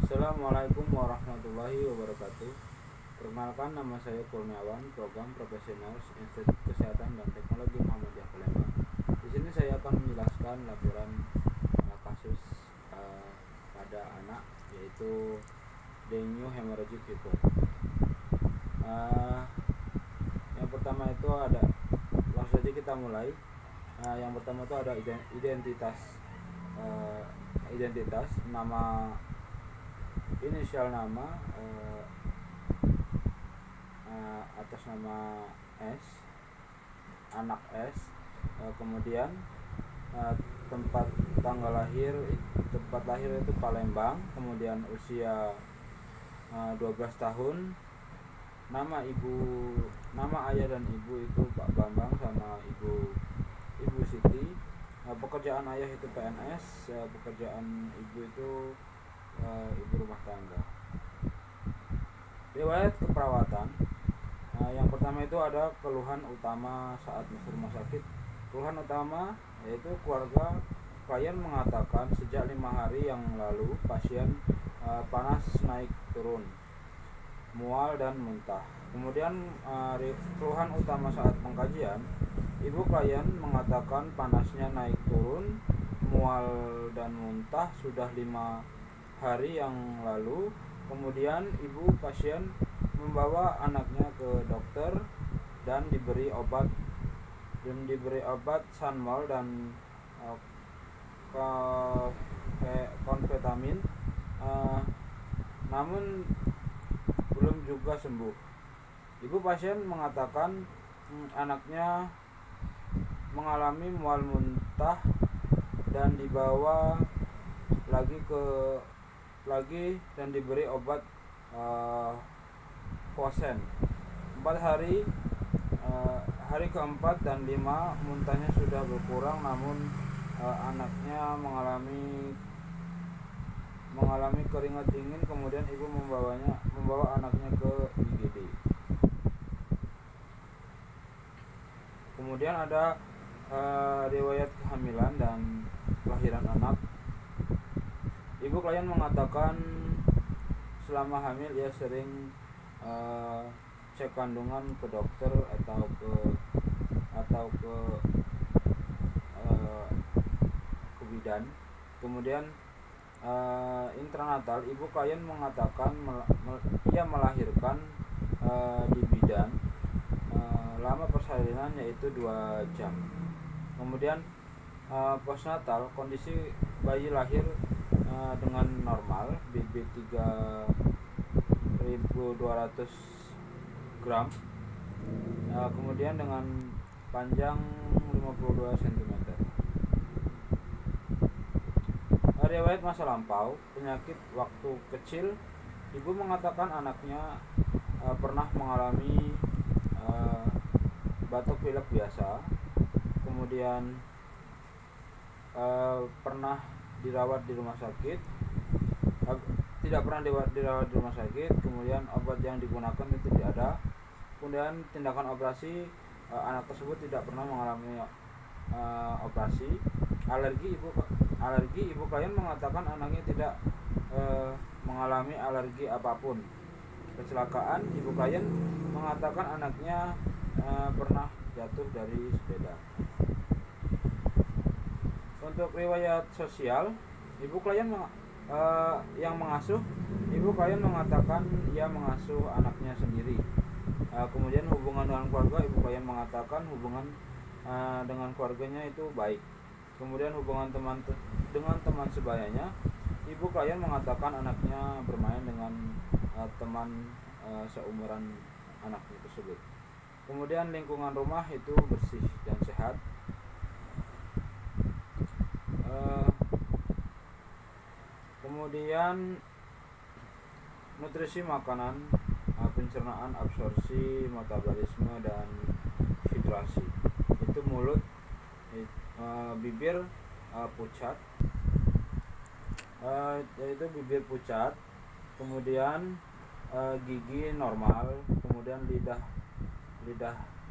Assalamualaikum warahmatullahi wabarakatuh. Perkenalkan, nama saya Kurniawan, program profesional Institut Kesehatan dan Teknologi Muhammadiyah Palembang. Di sini saya akan menjelaskan laporan kasus pada anak, yaitu dengue hemorrhagic fever. Yang pertama itu ada, langsung saja kita mulai. Yang pertama itu ada identitas nama, inisial nama, atas nama S, anak S. Kemudian tempat lahir itu Palembang. Kemudian usia 12 tahun. Nama ayah dan ibu itu Pak Bambang sama Ibu Siti. Pekerjaan ayah itu PNS, pekerjaan ibu itu ibu rumah tangga. Riwayat keperawatan. Yang pertama itu ada keluhan utama saat masuk rumah sakit. Keluhan utama yaitu keluarga klien mengatakan sejak 5 hari yang lalu pasien panas naik turun, mual dan muntah. Kemudian keluhan utama saat pengkajian, ibu klien mengatakan panasnya naik turun, mual dan muntah sudah 5 hari yang lalu. Kemudian ibu pasien membawa anaknya ke dokter dan diberi obat Sanmol dan konvetamin, namun belum juga sembuh. Ibu pasien mengatakan anaknya mengalami mual muntah dan dibawa lagi dan diberi obat Fosen. 4 hari, hari keempat dan 5 muntahnya sudah berkurang, namun anaknya mengalami keringat dingin. Kemudian ibu membawa anaknya ke IGD. Kemudian ada riwayat kehamilan dan kelahiran anak. Ibu klien mengatakan selama hamil ia sering cek kandungan ke dokter atau ke bidan. Kemudian intranatal, ibu klien mengatakan ia melahirkan di bidan. Lama persalinan yaitu 2 jam. Kemudian postnatal, kondisi bayi lahir dengan normal, BB 3.200 gram, kemudian dengan panjang 52 cm. Riwayat masa lampau, penyakit waktu kecil, ibu mengatakan anaknya pernah mengalami batuk pilek biasa, kemudian pernah dirawat di rumah sakit, tidak pernah dirawat di rumah sakit. Kemudian obat yang digunakan itu tidak ada. Kemudian tindakan operasi, anak tersebut tidak pernah mengalami operasi. Alergi, ibu klien mengatakan anaknya tidak mengalami alergi apapun. Kecelakaan, ibu klien mengatakan anaknya pernah jatuh dari sepeda. Untuk riwayat sosial, ibu klien yang mengasuh, ibu klien mengatakan ia mengasuh anaknya sendiri. Kemudian hubungan dengan keluarga, ibu klien mengatakan hubungan dengan keluarganya itu baik. Kemudian hubungan dengan teman sebayanya, ibu klien mengatakan anaknya bermain dengan teman seumuran anaknya tersebut. Kemudian lingkungan rumah itu bersih dan sehat. Kemudian nutrisi makanan, pencernaan, absorpsi, metabolisme dan hidrasi. Itu mulut, bibir pucat, yaitu bibir pucat. Kemudian gigi normal. Kemudian lidah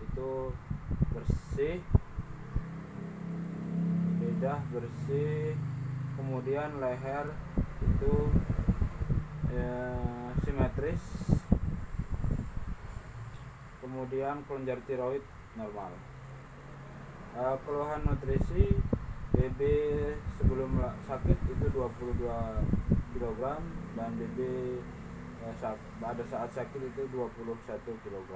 itu bersih, kemudian leher itu kronis, kemudian kelenjar tiroid normal. Keluhan nutrisi, BB sebelum sakit itu 22 kg dan BB pada saat sakit itu 21 kg.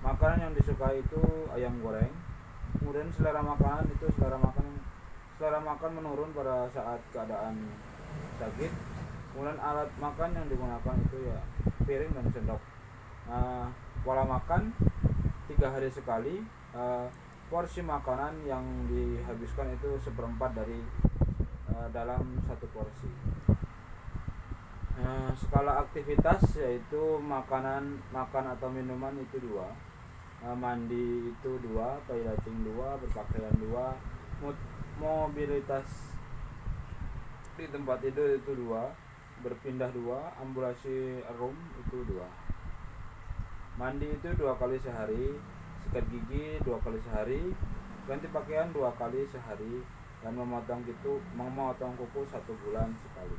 Makanan yang disukai itu ayam goreng. Kemudian selera makan menurun pada saat keadaan sakit. Kemudian alat makan yang digunakan itu ya piring dan sendok. Pola makan 3 hari sekali. Porsi makanan yang dihabiskan itu 1/4 dari dalam satu porsi. Skala aktivitas yaitu makan atau minuman itu 2, mandi itu 2, toileting 2, berpakaian 2, mobilitas di tempat tidur itu 2, berpindah 2, ambulasi room itu 2. Mandi itu 2 kali sehari, sikat gigi 2 kali sehari, ganti pakaian 2 kali sehari, dan memotong kuku 1 bulan sekali.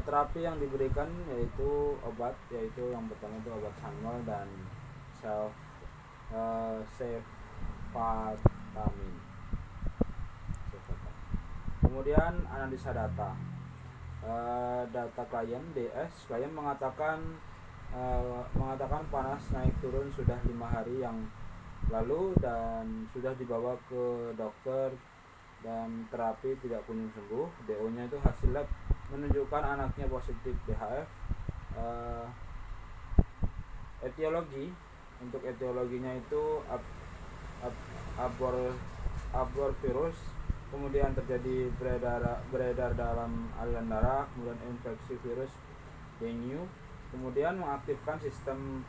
Terapi yang diberikan yaitu obat, yaitu yang pertama itu obat Sanmol dan Cefatamin. Kemudian analisa data. Data klien DS, klien mengatakan panas naik turun sudah 5 hari yang lalu dan sudah dibawa ke dokter dan terapi tidak kunjung sembuh. DO-nya itu hasil lab menunjukkan anaknya positif BHF. Etiologi, untuk etiologinya itu aborvirus, kemudian terjadi beredar dalam aliran darah, kemudian infeksi virus dengue, kemudian mengaktifkan sistem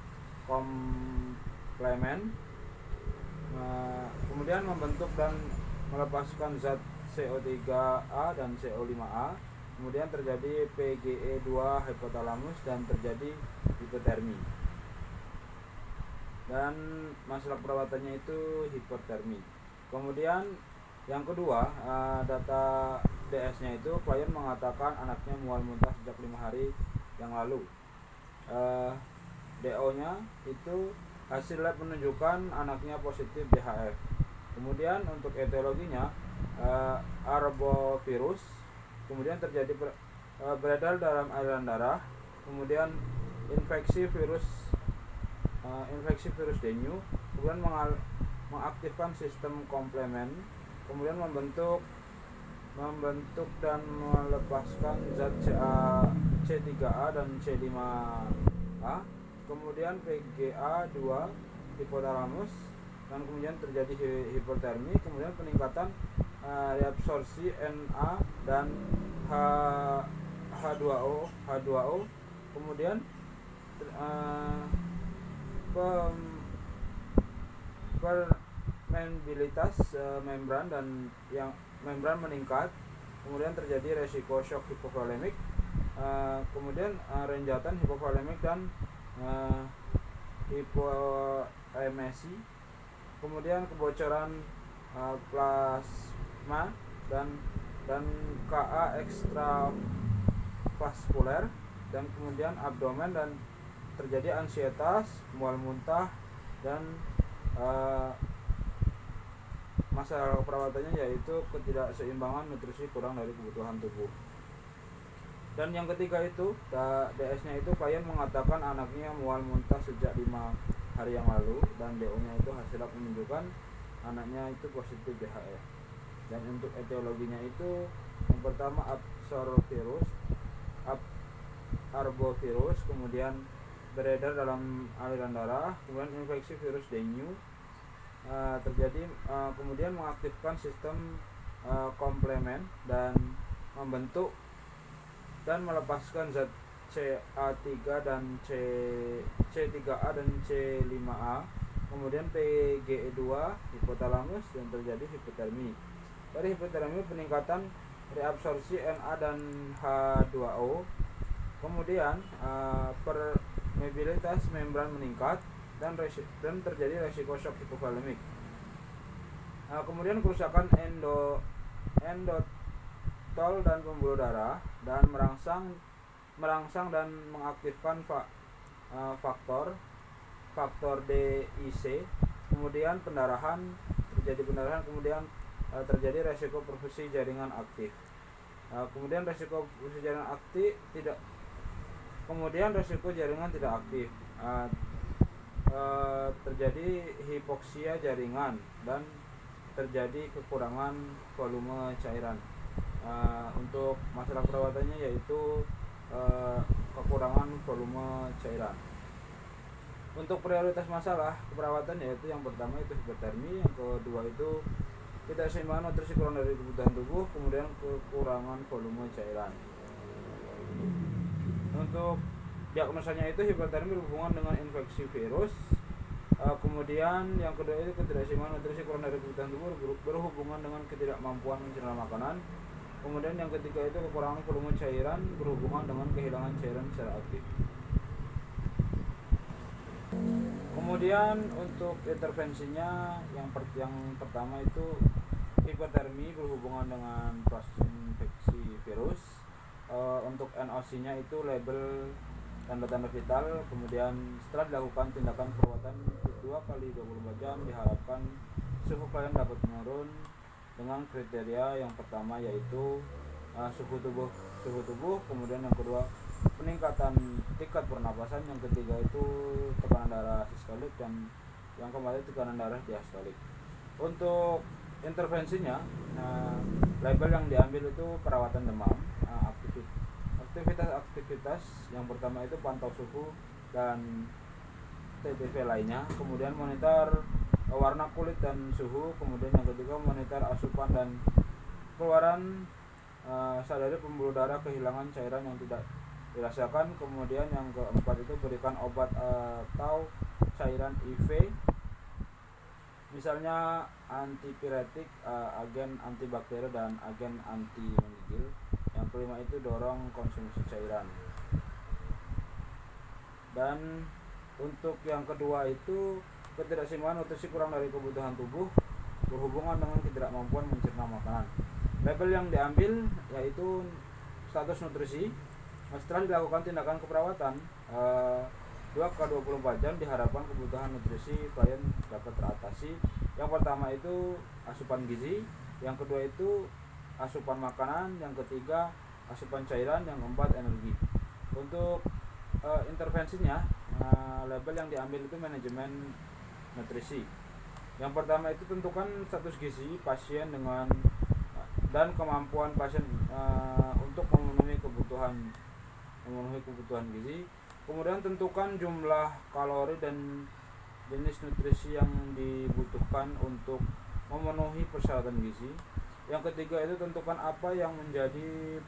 komplement, kemudian membentuk dan melepaskan zat CO3A dan CO5A, kemudian terjadi PGE2 hipotalamus dan terjadi hipotermi. Dan masalah perawatannya itu hipotermi. Kemudian yang kedua, data DS-nya itu klien mengatakan anaknya mual muntah sejak 5 hari yang lalu. DO-nya itu hasil lab menunjukkan anaknya positif BHF. Kemudian untuk etiologinya arbovirus, kemudian terjadi beredar dalam aliran darah, kemudian infeksi virus dengue, kemudian mengaktifkan sistem komplement, kemudian membentuk dan melepaskan zat C3A dan C5A, kemudian PGA2 hipotalamus, dan kemudian terjadi hipotermi, kemudian peningkatan reabsorpsi Na dan H2O, kemudian permeabilitas membran dan yang membran meningkat, kemudian terjadi resiko shock hipovolemik, kemudian renjatan hipovolemik dan hipoemesi, kemudian kebocoran plasma dan Ka ekstravaskuler, dan kemudian abdomen, dan terjadi ansietas, mual muntah, dan masalah perawatannya yaitu ketidakseimbangan nutrisi kurang dari kebutuhan tubuh. Dan yang ketiga itu DS-nya itu klien mengatakan anaknya mual muntah sejak 5 hari yang lalu dan DO-nya itu hasil lab menunjukkan anaknya itu positif BHF. Dan untuk etiologinya itu yang pertama arbovirus, kemudian beredar dalam aliran darah, kemudian infeksi virus dengue terjadi, kemudian mengaktifkan sistem komplement dan membentuk dan melepaskan zat CA3 dan C3A dan C5A, kemudian PGE2 hipotalamus, dan terjadi hipotermi. Dari hipotermi peningkatan reabsorpsi Na dan H2O, kemudian permeabilitas membran meningkat dan terjadi resiko shock hipovolemik. Kemudian kerusakan tol dan pembuluh darah, dan merangsang dan mengaktifkan faktor DIC. Kemudian terjadi pendarahan, kemudian terjadi resiko perfusi jaringan aktif. Kemudian resiko perfusi jaringan resiko jaringan tidak aktif. Terjadi hipoksia jaringan dan terjadi kekurangan volume cairan. Untuk masalah perawatannya yaitu kekurangan volume cairan. Untuk prioritas masalah keperawatan yaitu yang pertama itu hipertermi, yang kedua itu ketidakseimbangan nutrisi kurang dari kebutuhan tubuh, kemudian kekurangan volume cairan. Untuk diagnosanya itu hipertermi berhubungan dengan infeksi virus. Kemudian yang kedua itu ketidakseimbangan nutrisi kurang dari kebutuhan tubuh berhubungan dengan ketidakmampuan mencerna makanan. Kemudian yang ketiga itu kekurangan volume cairan berhubungan dengan kehilangan cairan secara aktif. Kemudian untuk intervensinya yang pertama itu hipertermi berhubungan dengan proses infeksi virus. Untuk NOC-nya itu label tanda-tanda vital. Kemudian setelah dilakukan tindakan perawatan 2x24 jam, diharapkan suhu klien dapat menurun dengan kriteria yang pertama yaitu suhu tubuh, kemudian yang kedua peningkatan tingkat pernapasan, yang ketiga itu tekanan darah sistolik, dan yang keempat tekanan darah diastolik. Untuk intervensinya, label yang diambil itu perawatan demam, aktivitas yang pertama itu pantau suhu dan TTV lainnya, kemudian monitor warna kulit dan suhu, kemudian yang ketiga monitor asupan dan keluaran, sadari pembuluh darah kehilangan cairan yang tidak dirasakan, kemudian yang keempat itu berikan obat atau cairan IV, misalnya antipiretik, agen antibakteri dan agen anti menggigil. Yang kelima itu dorong konsumsi cairan. Dan untuk yang kedua itu ketidakseimbangan nutrisi kurang dari kebutuhan tubuh berhubungan dengan ketidakmampuan mencerna makanan. Label yang diambil yaitu status nutrisi. Setelah dilakukan tindakan keperawatan 2x24 jam, diharapkan kebutuhan nutrisi klien dapat teratasi. Yang pertama itu asupan gizi, yang kedua itu asupan makanan, yang ketiga asupan cairan, yang keempat energi. Untuk intervensinya, label yang diambil itu manajemen nutrisi. Yang pertama itu tentukan status gizi pasien dan kemampuan pasien untuk memenuhi kebutuhan gizi. Kemudian tentukan jumlah kalori dan jenis nutrisi yang dibutuhkan untuk memenuhi persyaratan gizi. Yang ketiga itu tentukan apa yang menjadi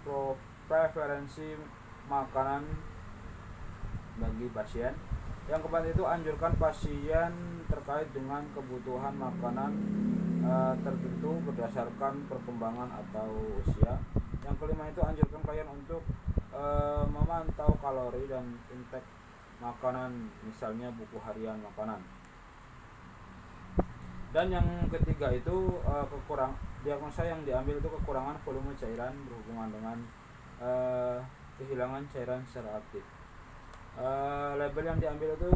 preferensi makanan bagi pasien. Yang keempat itu anjurkan pasien terkait dengan kebutuhan makanan tertentu berdasarkan perkembangan atau usia. Yang kelima itu anjurkan klien untuk memantau kalori dan intake makanan, misalnya buku harian makanan. Dan yang ketiga itu diagnosa yang diambil itu kekurangan volume cairan berhubungan dengan kehilangan cairan secara aktif. Label yang diambil itu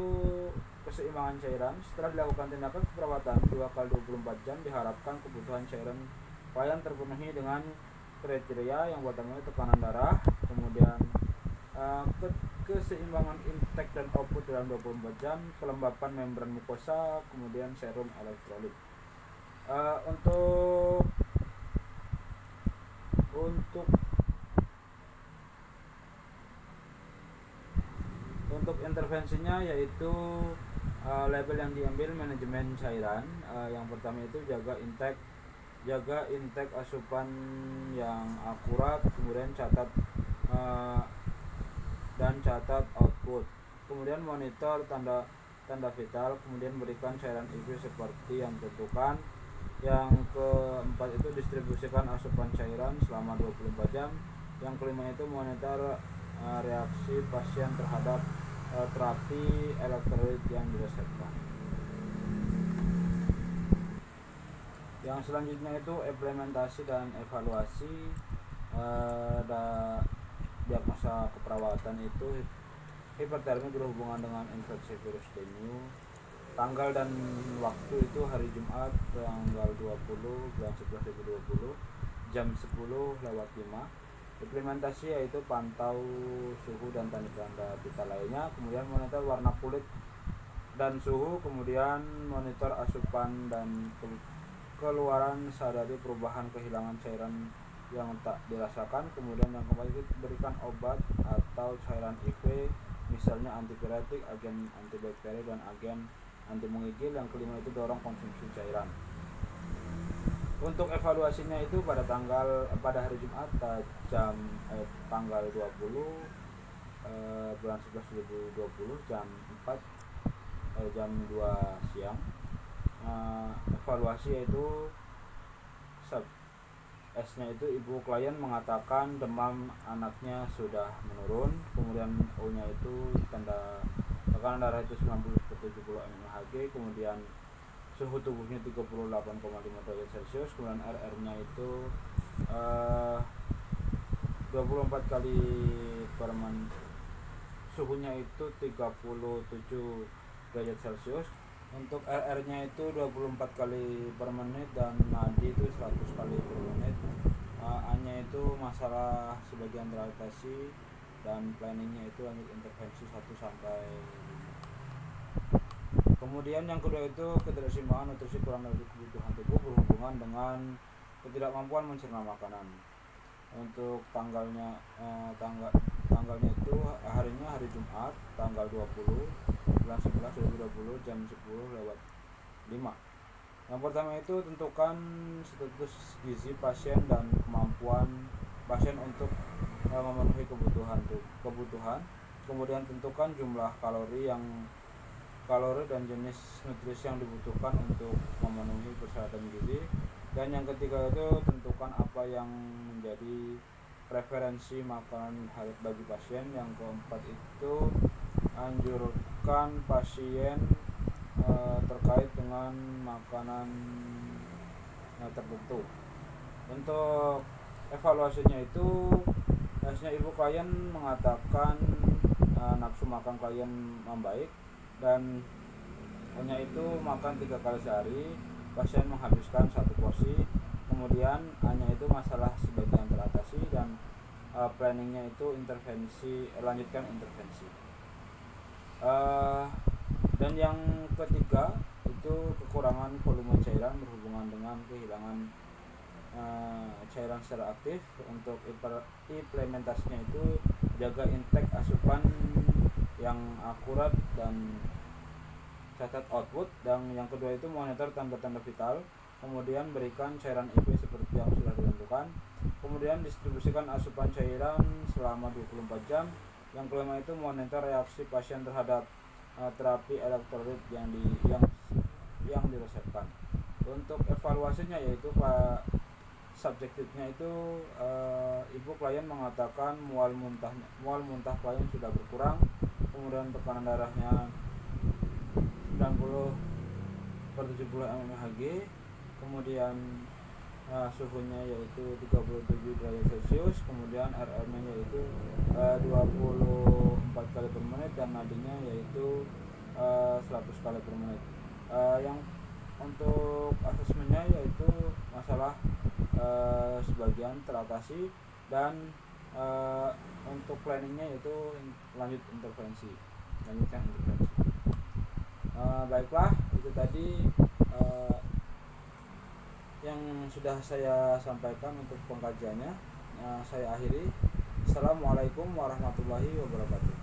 keseimbangan cairan. Setelah dilakukan tindakan keperawatan 2x24 jam, diharapkan kebutuhan cairan klien terpenuhi dengan kriteria yang pertama tekanan darah, kemudian keseimbangan intake dan output dalam 24 jam, kelembapan membran mukosa, kemudian serum elektrolit. Untuk intervensinya yaitu label yang diambil manajemen cairan. Yang pertama itu jaga intake asupan yang akurat, kemudian catat output, kemudian monitor tanda vital, kemudian berikan cairan IV seperti yang ditentukan. Yang keempat itu distribusikan asupan cairan selama 24 jam. Yang kelima itu monitor reaksi pasien terhadap terapi elektrolit yang diresepkan. Yang selanjutnya itu implementasi dan evaluasi. Diagnosa keperawatan itu hipertermia berhubungan dengan infeksi virus dengue. Tanggal dan waktu itu hari Jumat tanggal 20 bulan 11 2020 jam 10:05. Implementasi yaitu pantau suhu dan tanda-tanda vital lainnya, kemudian monitor warna kulit dan suhu, kemudian monitor asupan dan keluaran, sadari perubahan kehilangan cairan yang tak dirasakan, kemudian yang kembali berikan obat atau cairan IV, misalnya antipiretik, agen antibakteri dan agen anti menggigil. Yang kelima itu dorong konsumsi cairan. Untuk evaluasinya itu pada hari Jumat tanggal 20 bulan 11 2020 jam 2 siang. Evaluasi yaitu S-nya itu ibu klien mengatakan demam anaknya sudah menurun, kemudian O-nya itu tanda tekanan darah itu 90/70 mmHg, kemudian suhu tubuhnya 38,5 derajat Celcius, kemudian RR-nya itu 24 kali per menit, suhunya itu 37 derajat Celcius. Untuk RR-nya itu 24 kali per menit dan nadi itu 100 kali per menit. A-nya itu masalah sebagian teratasi dan planningnya itu lanjut intervensi 1 sampai 5. Kemudian yang kedua itu ketidakseimbangan nutrisi kurang dari kebutuhan tubuh berhubungan dengan ketidakmampuan mencerna makanan. Untuk tanggalnya itu harinya hari Jumat tanggal 20 bulan 11 2020 jam 10:05. Yang pertama itu tentukan status gizi pasien dan kemampuan pasien untuk memenuhi kebutuhan. Kemudian tentukan jumlah kalori dan jenis nutrisi yang dibutuhkan untuk memenuhi persyaratan gizi. Dan yang ketiga itu tentukan apa yang menjadi preferensi makanan bagi pasien. Yang keempat itu anjurkan pasien terkait dengan makanan tertentu. Untuk evaluasinya itu hasilnya ibu klien mengatakan nafsu makan klien membaik dan hanya itu makan 3 kali sehari, pasien menghabiskan 1 porsi, kemudian hanya itu masalah sebagian teratasi dan planningnya itu lanjutkan intervensi. Dan yang ketiga itu kekurangan volume cairan berhubungan dengan kehilangan cairan secara aktif. Untuk implementasinya itu jaga intake asupan yang akurat dan catat output. Dan yang kedua itu monitor tanda-tanda vital, kemudian berikan cairan IV seperti yang sudah ditentukan, kemudian distribusikan asupan cairan selama 24 jam. Yang kelima itu monitor reaksi pasien terhadap terapi elektrolit yang diresepkan. Untuk evaluasinya yaitu subjektifnya itu ibu klien mengatakan mual muntah klien sudah berkurang, kemudian tekanan darahnya 90/70 mmHg, kemudian suhunya yaitu 37 derajat Celcius, kemudian RR-nya yaitu 24 kali per menit dan nadinya yaitu 100 kali per menit. Yang untuk asesmennya yaitu masalah sebagian teratasi dan untuk planningnya yaitu lanjutkan intervensi. Baiklah, itu tadi yang sudah saya sampaikan untuk pengkajiannya. Saya akhiri. Assalamualaikum warahmatullahi wabarakatuh.